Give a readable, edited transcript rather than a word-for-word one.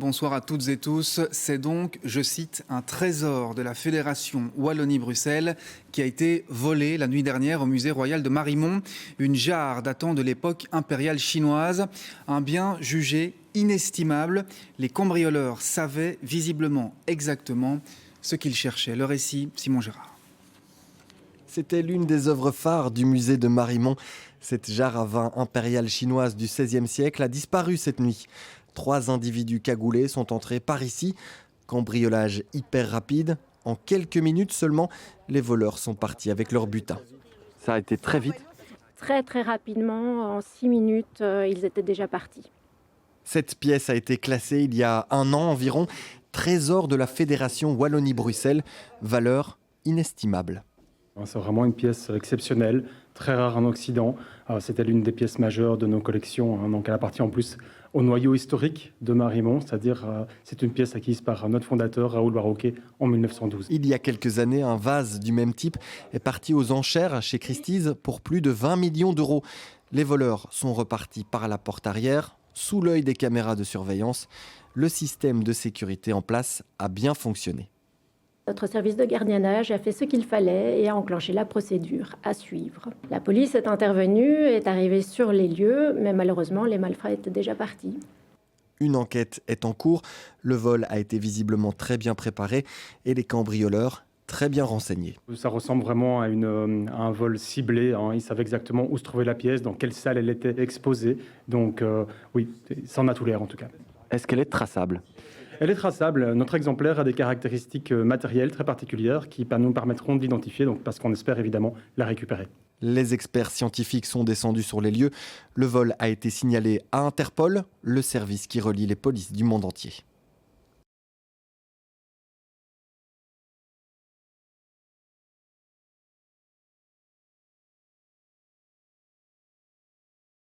bonsoir à toutes et tous. C'est donc, je cite, un trésor de la Fédération Wallonie-Bruxelles qui a été volé la nuit dernière au musée royal de Marimont. Une jarre datant de l'époque impériale chinoise, un bien jugé inestimable. Les cambrioleurs savaient visiblement exactement ce qu'ils cherchaient. Le récit, Simon Gérard. C'était l'une des œuvres phares du musée de Marimont. Cette jarre à vin impériale chinoise du XVIe siècle a disparu cette nuit. 3 individus cagoulés sont entrés par ici. Cambriolage hyper rapide. En quelques minutes seulement, les voleurs sont partis avec leur butin. Ça a été très vite. Très rapidement, en 6 minutes, ils étaient déjà partis. Cette pièce a été classée il y a 1 an environ. Trésor de la Fédération Wallonie-Bruxelles. Valeur inestimable. C'est vraiment une pièce exceptionnelle, très rare en Occident. C'était l'une des pièces majeures de nos collections. Donc elle appartient en plus au noyau historique de Marimont, c'est-à-dire c'est une pièce acquise par notre fondateur Raoul Barroquet en 1912. Il y a quelques années, un vase du même type est parti aux enchères chez Christie's pour plus de 20 millions d'euros. Les voleurs sont repartis par la porte arrière, sous l'œil des caméras de surveillance. Le système de sécurité en place a bien fonctionné. Notre service de gardiennage a fait ce qu'il fallait et a enclenché la procédure à suivre. La police est intervenue, est arrivée sur les lieux, mais malheureusement, les malfrats étaient déjà partis. Une enquête est en cours. Le vol a été visiblement très bien préparé et les cambrioleurs très bien renseignés. Ça ressemble vraiment à un vol ciblé. Ils savaient exactement où se trouvait la pièce, dans quelle salle elle était exposée. Donc oui, ça en a tout l'air en tout cas. Est-ce qu'elle est traçable ? Elle est traçable. Notre exemplaire a des caractéristiques matérielles très particulières qui nous permettront de l'identifier, donc parce qu'on espère évidemment la récupérer. Les experts scientifiques sont descendus sur les lieux. Le vol a été signalé à Interpol, le service qui relie les polices du monde entier.